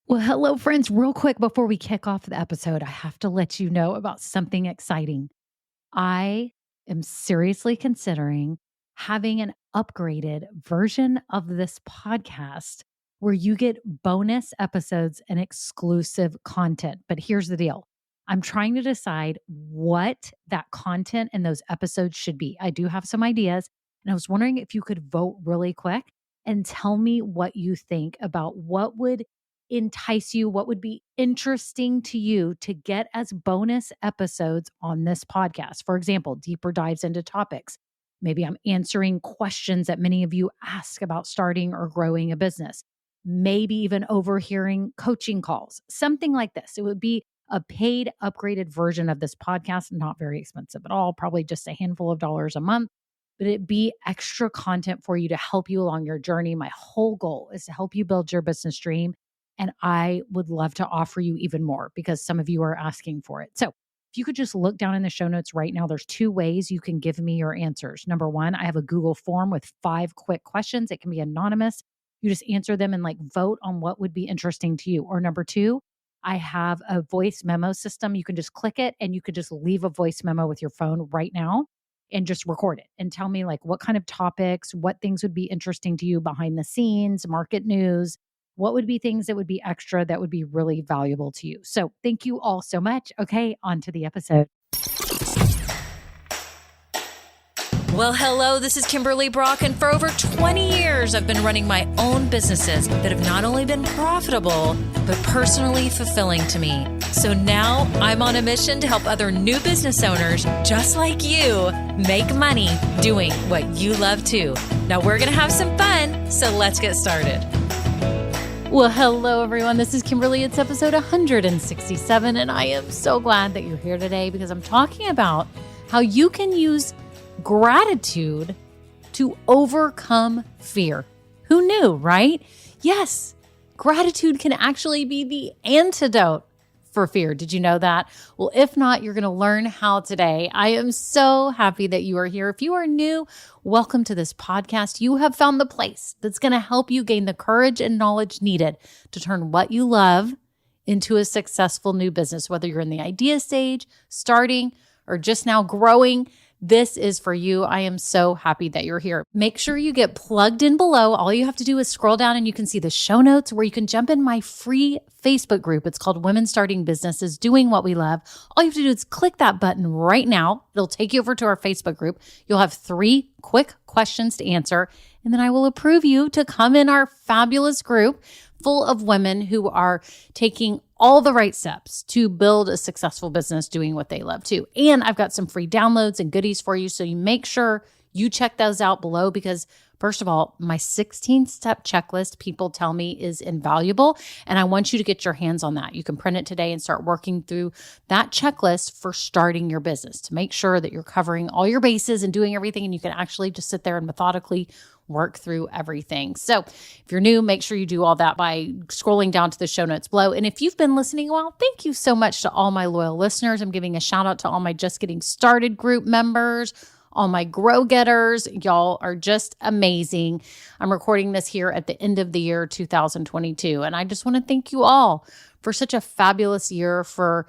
Well, hello, friends. Real quick before we kick off the episode, I have to let you know about something exciting. I am seriously considering having an upgraded version of this podcast where you get bonus episodes and exclusive content. But here's the deal, I'm trying to decide what that content and those episodes should be. I do have some ideas, and I was wondering if you could vote really quick and tell me what you think about what would entice you, what would be interesting to you to get as bonus episodes on this podcast. For example, deeper dives into topics. Maybe I'm answering questions that many of you ask about starting or growing a business. Maybe even overhearing coaching calls, something like this. It would be a paid, upgraded version of this podcast, not very expensive at all, probably just a handful of dollars a month, but it be extra content for you to help you along your journey. My whole goal is to help you build your business dream. And I would love to offer you even more because some of you are asking for it. So if you could just look down in the show notes right now, there's two ways you can give me your answers. Number one, I have a Google form with 5 quick questions. It can be anonymous. You just answer them and vote on what would be interesting to you. Or number two, I have a voice memo system. You can just click it and you could just leave a voice memo with your phone right now and just record it and tell me what kind of topics, what things would be interesting to you behind the scenes, market news. What would be things that would be extra that would be really valuable to you? So thank you all so much. Okay, on to the episode. Well, hello, this is Kimberly Brock, and for over 20 years, I've been running my own businesses that have not only been profitable, but personally fulfilling to me. So now I'm on a mission to help other new business owners just like you make money doing what you love too. Now we're going to have some fun, so let's get started. Well, hello, everyone. This is Kimberly. It's episode 167, and I am so glad that you're here today because I'm talking about how you can use gratitude to overcome fear. Who knew, right? Yes, gratitude can actually be the antidote for fear. Did you know that? Well, if not, you're going to learn how today. I am so happy that you are here. If you are new, welcome to this podcast. You have found the place that's going to help you gain the courage and knowledge needed to turn what you love into a successful new business, whether you're in the idea stage, starting, or just now growing. This is for you. I am so happy that you're here. Make sure you get plugged in below. All you have to do is scroll down and you can see the show notes where you can jump in my free Facebook group. It's called Women Starting Businesses Doing What We Love. All you have to do is click that button right now. It'll take you over to our Facebook group. You'll have 3 quick questions to answer, and then I will approve you to come in our fabulous group full of women who are taking all the right steps to build a successful business doing what they love too. And I've got some free downloads and goodies for you. So you make sure you check those out below because first of all, my 16-step checklist, people tell me, is invaluable. And I want you to get your hands on that. You can print it today and start working through that checklist for starting your business to make sure that you're covering all your bases and doing everything. And you can actually just sit there and methodically work through everything. So if you're new, make sure you do all that by scrolling down to the show notes below. And if you've been listening a while, thank you so much to all my loyal listeners. I'm giving a shout out to all my Just Getting Started group members, all my grow getters. Y'all are just amazing. I'm recording this here at the end of the year 2022. And I just want to thank you all for such a fabulous year, for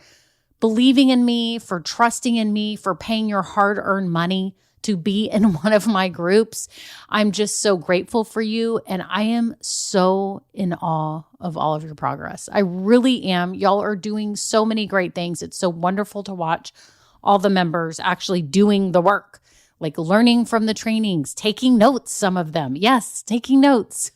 believing in me, for trusting in me, for paying your hard-earned money to be in one of my groups. I'm just so grateful for you. And I am so in awe of all of your progress. I really am. Y'all are doing so many great things. It's so wonderful to watch all the members actually doing the work, like learning from the trainings, taking notes, some of them. Yes, taking notes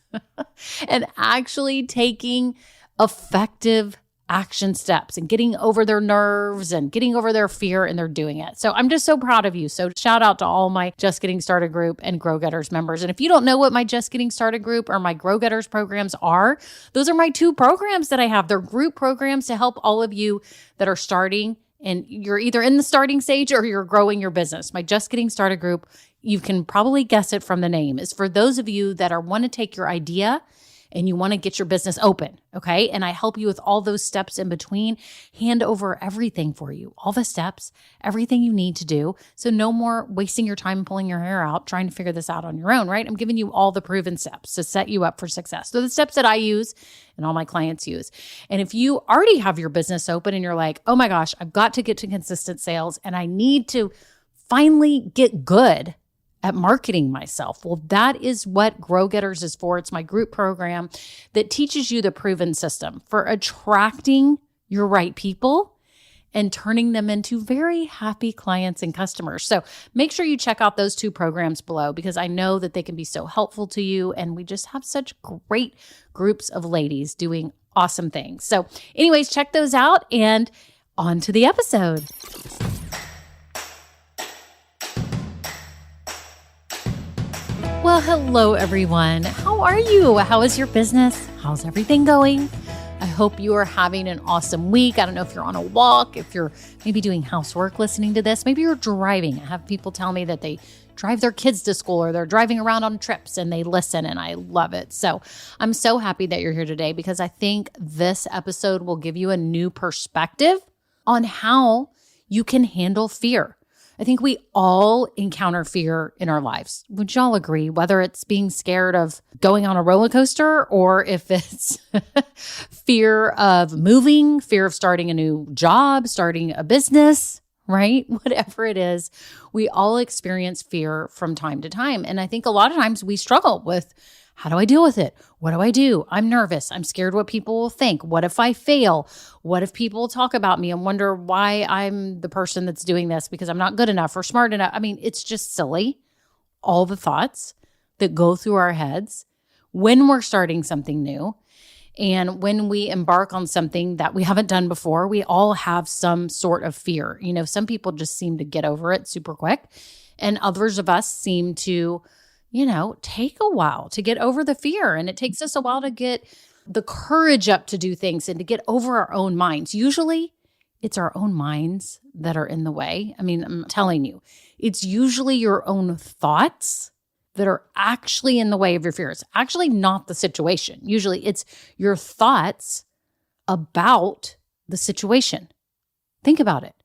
and actually taking effective action steps and getting over their nerves and getting over their fear, and they're doing it. So I'm just so proud of you. So shout out to all my Just Getting Started group and Grow Getters members. And if you don't know what my Just Getting Started group or my Grow Getters programs are, those are my 2 programs that I have. They're group programs to help all of you that are starting and you're either in the starting stage or you're growing your business. My Just Getting Started group, you can probably guess it from the name, is for those of you that want to take your idea and you want to get your business open, okay? And I help you with all those steps in between, hand over everything for you, all the steps, everything you need to do. So no more wasting your time pulling your hair out trying to figure this out on your own, right? I'm giving you all the proven steps to set you up for success. So the steps that I use and all my clients use. And if you already have your business open and you're like, oh my gosh, I've got to get to consistent sales and I need to finally get good at marketing myself. Well, that is what Grow Getters is for. It's my group program that teaches you the proven system for attracting your right people and turning them into very happy clients and customers. So make sure you check out those two programs below because I know that they can be so helpful to you. And we just have such great groups of ladies doing awesome things. So anyways, check those out and on to the episode. Well, hello, everyone. How are you? How is your business? How's everything going? I hope you are having an awesome week. I don't know if you're on a walk, if you're maybe doing housework listening to this. Maybe you're driving. I have people tell me that they drive their kids to school or they're driving around on trips and they listen, and I love it. So I'm so happy that you're here today because I think this episode will give you a new perspective on how you can handle fear. I think we all encounter fear in our lives. Would y'all agree? Whether it's being scared of going on a roller coaster or if it's fear of moving, fear of starting a new job, starting a business, right? Whatever it is, we all experience fear from time to time. And I think a lot of times we struggle with, how do I deal with it? What do I do? I'm nervous. I'm scared what people will think. What if I fail? What if people talk about me and wonder why I'm the person that's doing this because I'm not good enough or smart enough? I mean, it's just silly. All the thoughts that go through our heads when we're starting something new and when we embark on something that we haven't done before, we all have some sort of fear. You know, some people just seem to get over it super quick and others of us seem to take a while to get over the fear. And it takes us a while to get the courage up to do things and to get over our own minds. Usually it's our own minds that are in the way. I mean, I'm telling you, it's usually your own thoughts that are actually in the way of your fear. It's actually not the situation. Usually it's your thoughts about the situation. Think about it.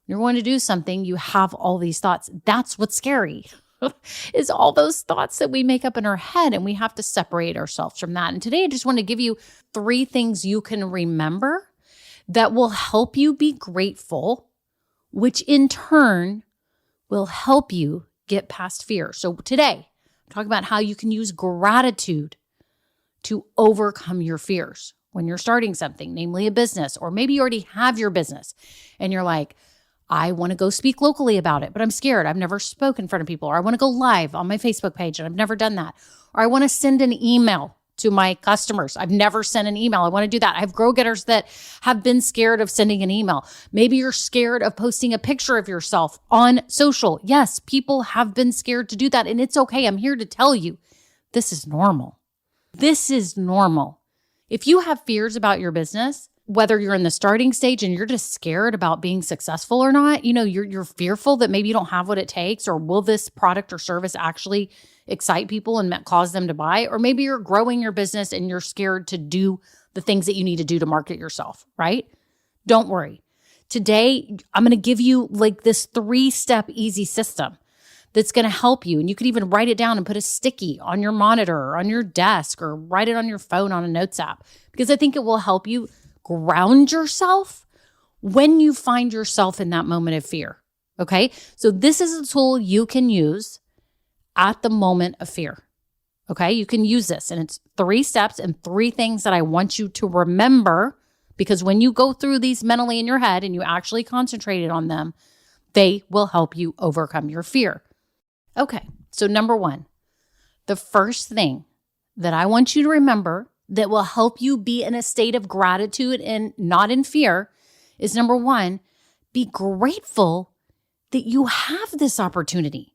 When you're going to do something, you have all these thoughts. That's what's scary. Is all those thoughts that we make up in our head, and we have to separate ourselves from that. And today I just want to give you 3 things you can remember that will help you be grateful, which in turn will help you get past fear. So today I'm talking about how you can use gratitude to overcome your fears when you're starting something, namely a business, or maybe you already have your business and you're like, I want to go speak locally about it, but I'm scared. I've never spoken in front of people. Or I want to go live on my Facebook page and I've never done that. Or I want to send an email to my customers. I've never sent an email. I want to do that. I have Grow Getters that have been scared of sending an email. Maybe you're scared of posting a picture of yourself on social. Yes, people have been scared to do that. And it's okay. I'm here to tell you, this is normal. This is normal. If you have fears about your business, whether you're in the starting stage and you're just scared about being successful or not, you're fearful that maybe you don't have what it takes, or will this product or service actually excite people and cause them to buy? Or maybe you're growing your business and you're scared to do the things that you need to do to market yourself, right? Don't worry. Today, I'm going to give you like this 3-step easy system that's going to help you. And you could even write it down and put a sticky on your monitor or on your desk or write it on your phone on a notes app, because I think it will help you ground yourself when you find yourself in that moment of fear. Okay. So this is a tool you can use at the moment of fear. Okay. You can use this, and it's 3 steps and 3 things that I want you to remember, because when you go through these mentally in your head and you actually concentrate on them, they will help you overcome your fear. Okay. So number 1, the first thing that I want you to remember that will help you be in a state of gratitude and not in fear is, number 1, be grateful that you have this opportunity.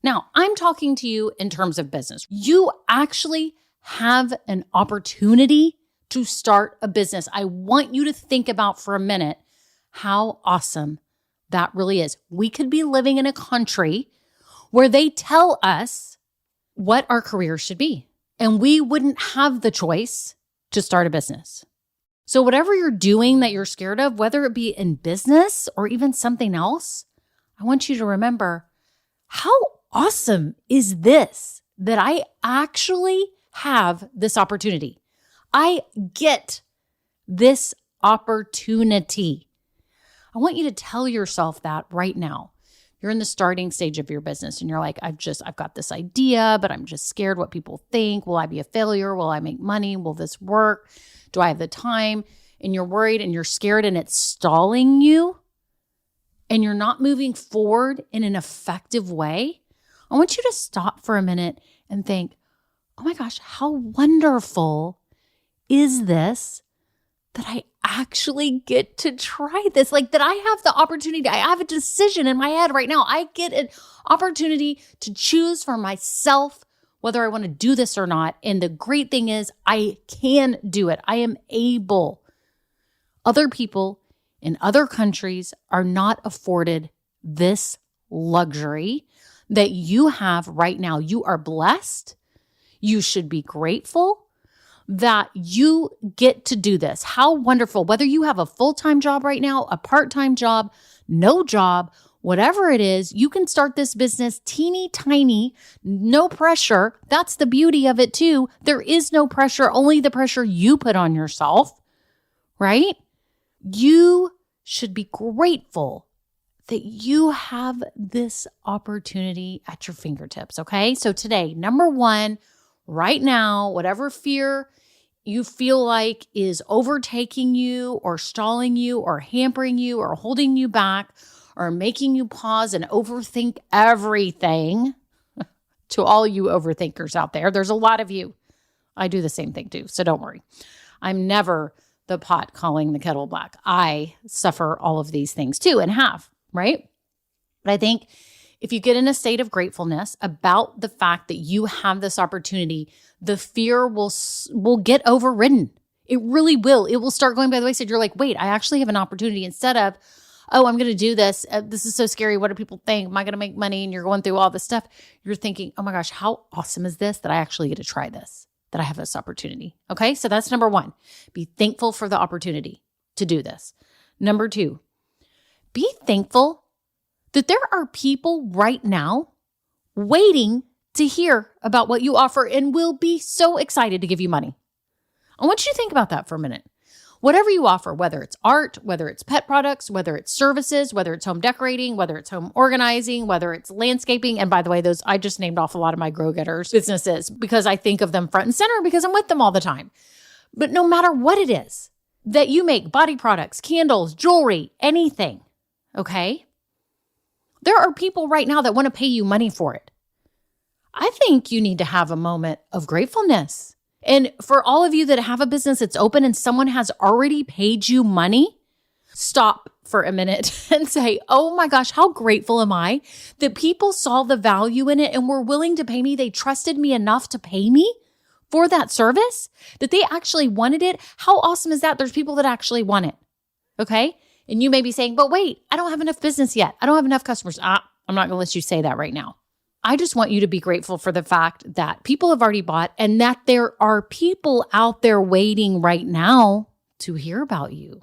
Now, I'm talking to you in terms of business. You actually have an opportunity to start a business. I want you to think about for a minute how awesome that really is. We could be living in a country where they tell us what our careers should be. and we wouldn't have the choice to start a business. So whatever you're doing that you're scared of, whether it be in business or even something else, I want you to remember, how awesome is this that I actually have this opportunity? I get this opportunity. I want you to tell yourself that right now. You're in the starting stage of your business and you're like, I've got this idea, but I'm just scared what people think. Will I be a failure? Will I make money? Will this work? Do I have the time? And you're worried and you're scared and it's stalling you and you're not moving forward in an effective way. I want you to stop for a minute and think, oh my gosh, how wonderful is this that I actually get to try this? Like that I have the opportunity. I have a decision in my head right now. I get an opportunity to choose for myself whether I want to do this or not. And the great thing is I can do it. I am able. Other people in other countries are not afforded this luxury that you have right now. You are blessed. You should be grateful that you get to do this. How wonderful. Whether you have a full-time job right now, a part-time job, no job, whatever it is, you can start this business teeny tiny, no pressure. That's the beauty of it too. There is no pressure, only the pressure you put on yourself, right? You should be grateful that you have this opportunity at your fingertips, okay? So today, number one, right now, whatever fear you feel like is overtaking you or stalling you or hampering you or holding you back or making you pause and overthink everything, to all you overthinkers out there, there's a lot of you. I do the same thing too, so don't worry. I'm never the pot calling the kettle black. I suffer all of these things too and have, right? But I think if you get in a state of gratefulness about the fact that you have this opportunity, the fear will get overridden. It really will. It will start going by the wayside. You're like, wait, I actually have an opportunity, instead of, oh, I'm going to do this. This is so scary. What do people think? Am I going to make money? And you're going through all this stuff. You're thinking, oh my gosh, how awesome is this that I actually get to try this, that I have this opportunity. Okay. So that's number one. Be thankful for the opportunity to do this. Number two, be thankful that there are people right now waiting to hear about what you offer and will be so excited to give you money. I want you to think about that for a minute. Whatever you offer, whether it's art, whether it's pet products, whether it's services, whether it's home decorating, whether it's home organizing, whether it's landscaping. And by the way, I just named off a lot of my Grow Getters businesses because I think of them front and center because I'm with them all the time. But no matter what it is that you make, body products, candles, jewelry, anything, okay? There are people right now that want to pay you money for it. I think you need to have a moment of gratefulness. And for all of you that have a business that's open and someone has already paid you money, stop for a minute and say, oh my gosh, how grateful am I that people saw the value in it and were willing to pay me. They trusted me enough to pay me for that service, that they actually wanted it. How awesome is that? There's people that actually want it. Okay. And you may be saying, but wait, I don't have enough business yet. I don't have enough customers. I'm not going to let you say that right now. I just want you to be grateful for the fact that people have already bought and that there are people out there waiting right now to hear about you.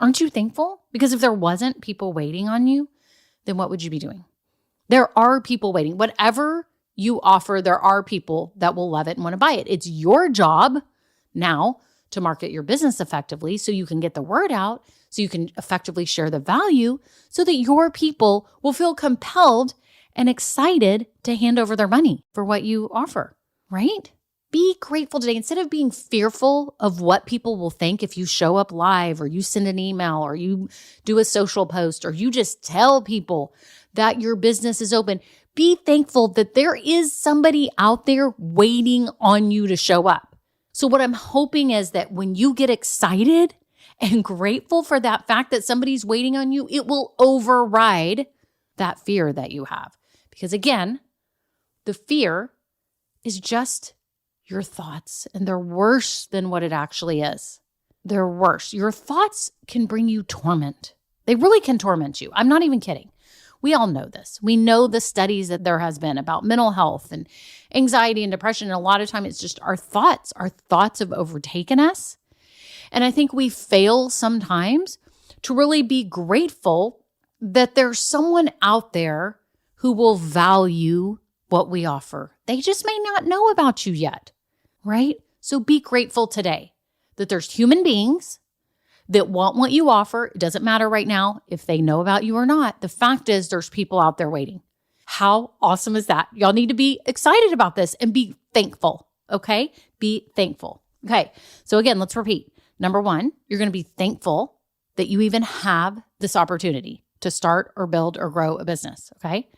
Aren't you thankful? Because if there wasn't people waiting on you, then what would you be doing? There are people waiting. Whatever you offer, there are people that will love it and want to buy it. It's your job now to market your business effectively so you can get the word out, so you can effectively share the value so that your people will feel compelled and excited to hand over their money for what you offer, right? Be grateful today. Instead of being fearful of what people will think if you show up live or you send an email or you do a social post or you just tell people that your business is open, be thankful that there is somebody out there waiting on you to show up. So what I'm hoping is that when you get excited and grateful for that fact that somebody's waiting on you, it will override that fear that you have. Because again, the fear is just your thoughts, and they're worse than what it actually is. They're worse. Your thoughts can bring you torment. They really can torment you. I'm not even kidding. We all know this. We know the studies that there has been about mental health and anxiety and depression. And a lot of time it's just our thoughts. Our thoughts have overtaken us. And I think we fail sometimes to really be grateful that there's someone out there who will value what we offer. They just may not know about you yet, right? So be grateful today that there's human beings that want what you offer. It doesn't matter right now if they know about you or not. The fact is there's people out there waiting. How awesome is that? Y'all need to be excited about this and be thankful, okay? Be thankful. Okay, so again, let's repeat. Number one, you're going to be thankful that you even have this opportunity to start or build or grow a business, okay?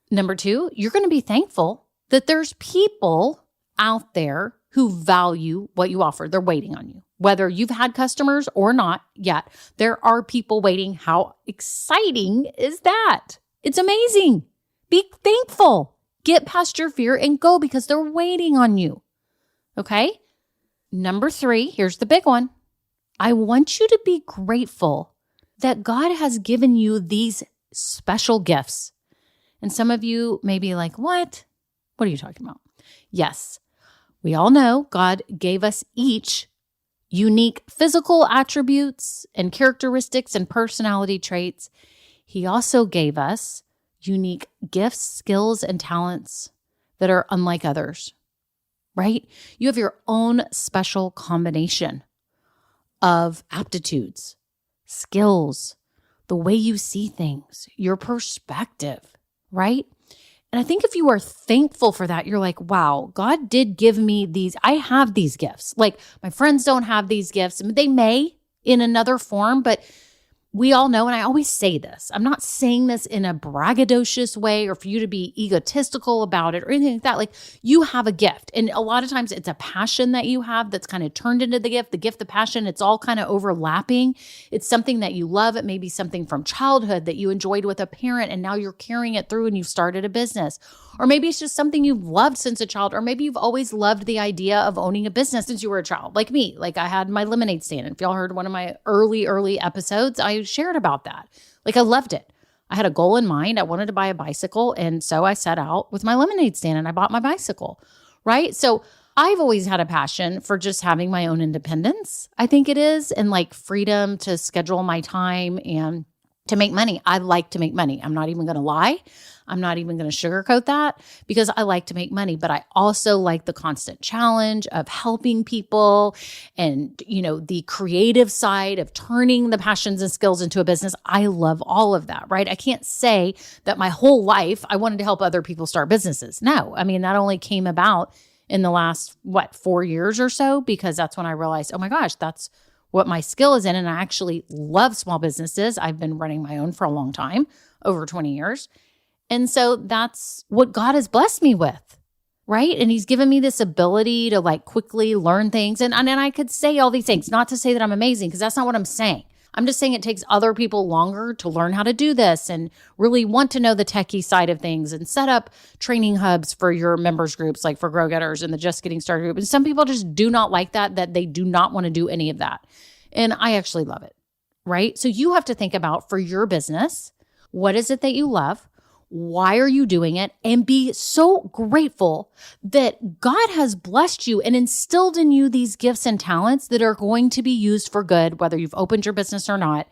Number two, you're going to be thankful that there's people out there who value what you offer. They're waiting on you. Whether you've had customers or not yet, there are people waiting. How exciting is that? It's amazing. Be thankful. Get past your fear and go because they're waiting on you, okay? Number three, here's the big one. I want you to be grateful that God has given you these special gifts. And some of you may be like, what? What are you talking about? Yes, we all know God gave us each unique physical attributes and characteristics and personality traits. He also gave us unique gifts, skills, and talents that are unlike others, right? You have your own special combination of aptitudes, skills, the way you see things, your perspective, right? And I think if you are thankful for that, you're like, wow, God did give me these. I have these gifts. Like my friends don't have these gifts. They may in another form, but we all know, and I always say this, I'm not saying this in a braggadocious way or for you to be egotistical about it or anything like that. Like you have a gift. And a lot of times it's a passion that you have that's kind of turned into the gift, the passion, it's all kind of overlapping. It's something that you love. It may be something from childhood that you enjoyed with a parent and now you're carrying it through and you've started a business. Or maybe it's just something you've loved since a child, or maybe you've always loved the idea of owning a business since you were a child, like me. Like I had my lemonade stand. And if y'all heard one of my early episodes, I shared about that. Like I loved it. I had a goal in mind. I wanted to buy a bicycle. And so I set out with my lemonade stand and I bought my bicycle, right? So I've always had a passion for just having my own independence, I think it is, and like freedom to schedule my time and to make money. I like to make money. I'm not even going to lie. I'm not even going to sugarcoat that because I like to make money, but I also like the constant challenge of helping people and, the creative side of turning the passions and skills into a business. I love all of that, right? I can't say that my whole life I wanted to help other people start businesses. No, I mean, that only came about in the last, 4 years or so, because that's when I realized, oh my gosh, that's what my skill is in. And I actually love small businesses. I've been running my own for a long time, over 20 years. And so that's what God has blessed me with, right? And he's given me this ability to like quickly learn things. And I could say all these things, not to say that I'm amazing, because that's not what I'm saying. I'm just saying it takes other people longer to learn how to do this and really want to know the techie side of things and set up training hubs for your members groups, like for Grow Getters and the Just Getting Started group. And some people just do not like that they do not want to do any of that. And I actually love it, right? So you have to think about for your business, what is it that you love? Why are you doing it? And be so grateful that God has blessed you and instilled in you these gifts and talents that are going to be used for good, whether you've opened your business or not.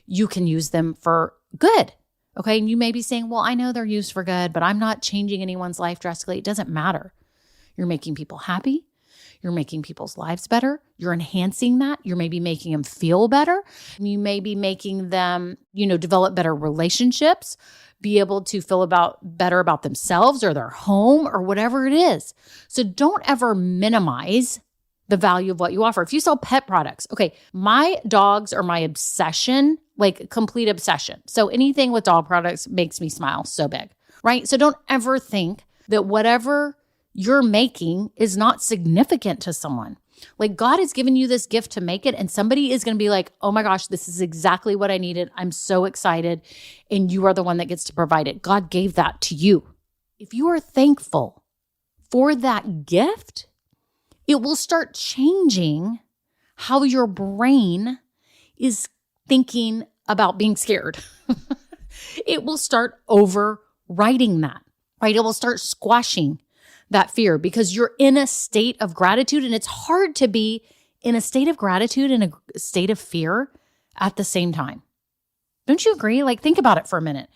You can use them for good. Okay. And you may be saying, well, I know they're used for good, but I'm not changing anyone's life drastically. It doesn't matter. You're making people happy. You're making people's lives better. You're enhancing that. You're maybe making them feel better. You may be making them, develop better relationships, be able to feel better about themselves or their home or whatever it is. So don't ever minimize the value of what you offer. If you sell pet products, okay, my dogs are my obsession, like complete obsession. So anything with dog products makes me smile so big, right? So don't ever think that whatever you're making is not significant to someone. Like God has given you this gift to make it, and somebody is going to be like, oh my gosh, this is exactly what I needed. I'm so excited. And you are the one that gets to provide it. God gave that to you. If you are thankful for that gift, it will start changing how your brain is thinking about being scared. it will start overriding that, right? It will start squashing that fear because you're in a state of gratitude, and it's hard to be in a state of gratitude and a state of fear at the same time. Don't you agree? Like, think about it for a minute.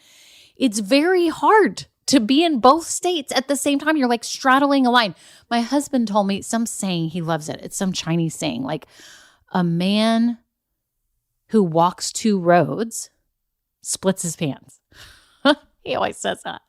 It's very hard to be in both states at the same time. You're like straddling a line. My husband told me some saying, he loves it. It's some Chinese saying, like, a man who walks two roads splits his pants. He always says that.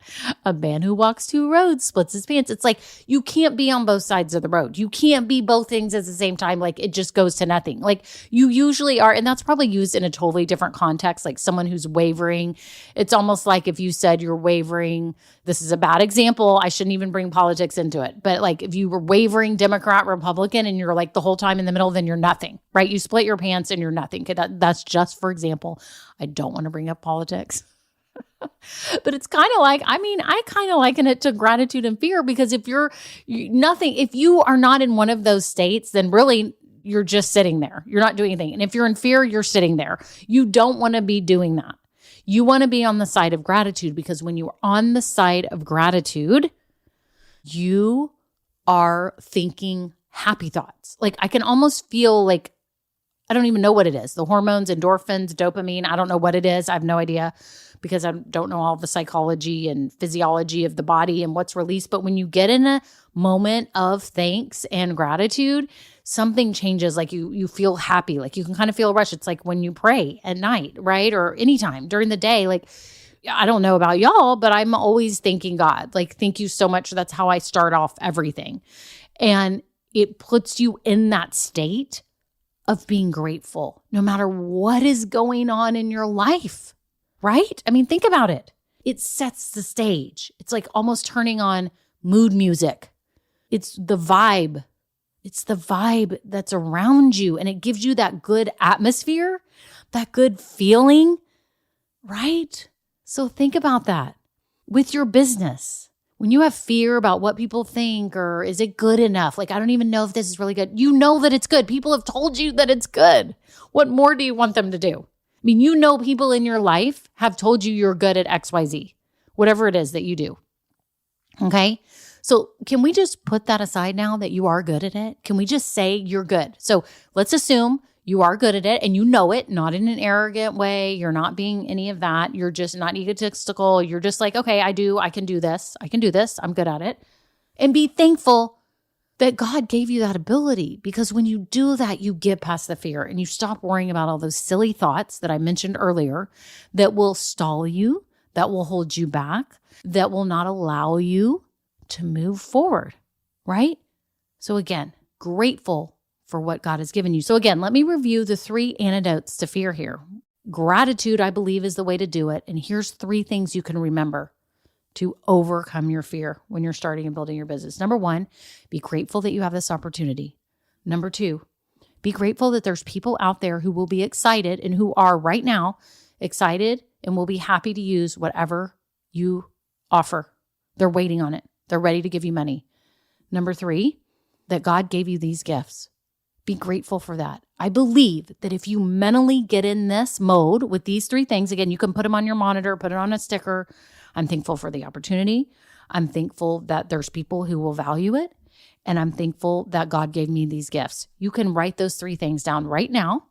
A man who walks two roads splits his pants. It's like, you can't be on both sides of the road. You can't be both things at the same time. Like, it just goes to nothing. Like, you usually are, and that's probably used in a totally different context, like someone who's wavering. It's almost like if you said you're wavering, this is a bad example. I shouldn't even bring politics into it. But like, if you were wavering Democrat, Republican, and you're like the whole time in the middle, then you're nothing, right? You split your pants and you're nothing. Okay, that's just for example. I don't want to bring up politics. But it's kind of like, I kind of liken it to gratitude and fear, because if if you are not in one of those states, then really you're just sitting there. You're not doing anything. And if you're in fear, you're sitting there. You don't want to be doing that. You want to be on the side of gratitude, because when you're on the side of gratitude, you are thinking happy thoughts. Like, I can almost feel like, I don't even know what it is. The hormones, endorphins, dopamine, I don't know what it is. I have no idea, because I don't know all the psychology and physiology of the body and what's released. But when you get in a moment of thanks and gratitude, something changes. Like, you feel happy. Like, you can kind of feel a rush. It's like when you pray at night, right? Or anytime during the day. Like, I don't know about y'all, but I'm always thanking God. Like, thank you so much. That's how I start off everything. And it puts you in that state of being grateful, no matter what is going on in your life, right? I mean, think about it. It sets the stage. It's like almost turning on mood music. It's the vibe. It's the vibe that's around you, and it gives you that good atmosphere, that good feeling, right? So think about that with your business. When you have fear about what people think, or is it good enough? Like, I don't even know if this is really good. You know that it's good. People have told you that it's good. What more do you want them to do? I mean, you know, people in your life have told you you're good at XYZ, whatever it is that you do. Okay? So can we just put that aside now that you are good at it? Can we just say you're good? So let's assume you are good at it and you know it, not in an arrogant way. You're not being any of that. You're just not egotistical. You're just like, okay, I can do this. I'm good at it. And be thankful that God gave you that ability, because when you do that, you get past the fear and you stop worrying about all those silly thoughts that I mentioned earlier that will stall you, that will hold you back, that will not allow you to move forward, right? So again, grateful for what God has given you. So again, let me review the 3 antidotes to fear here. Gratitude, I believe, is the way to do it. And here's 3 things you can remember to overcome your fear when you're starting and building your business. Number 1, be grateful that you have this opportunity. Number 2, be grateful that there's people out there who will be excited and who are right now excited and will be happy to use whatever you offer. They're waiting on it. They're ready to give you money. Number 3, that God gave you these gifts. Be grateful for that. I believe that if you mentally get in this mode with these 3 things, again, you can put them on your monitor, put it on a sticker. I'm thankful for the opportunity. I'm thankful that there's people who will value it. And I'm thankful that God gave me these gifts. You can write those 3 things down right now,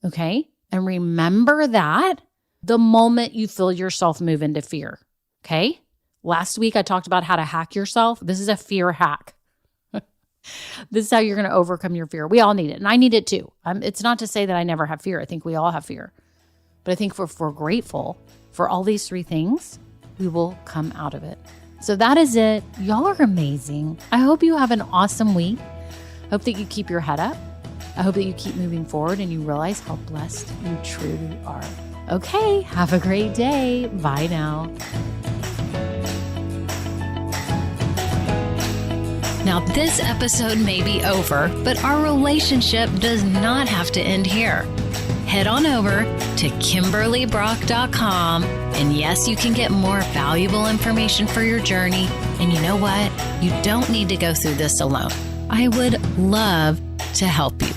okay? And remember that the moment you feel yourself move into fear, okay? Last week, I talked about how to hack yourself. This is a fear hack. This is how you're going to overcome your fear. We all need it. And I need it too. It's not to say that I never have fear. I think we all have fear. But I think if we're grateful for all these 3 things, we will come out of it. So that is it. Y'all are amazing. I hope you have an awesome week. I hope that you keep your head up. I hope that you keep moving forward and you realize how blessed you truly are. Okay, have a great day. Bye now. Now, this episode may be over, but our relationship does not have to end here. Head on over to KimberlyBrock.com, and yes, you can get more valuable information for your journey. And you know what? You don't need to go through this alone. I would love to help you.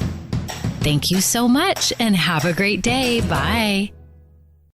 Thank you so much, and have a great day. Bye.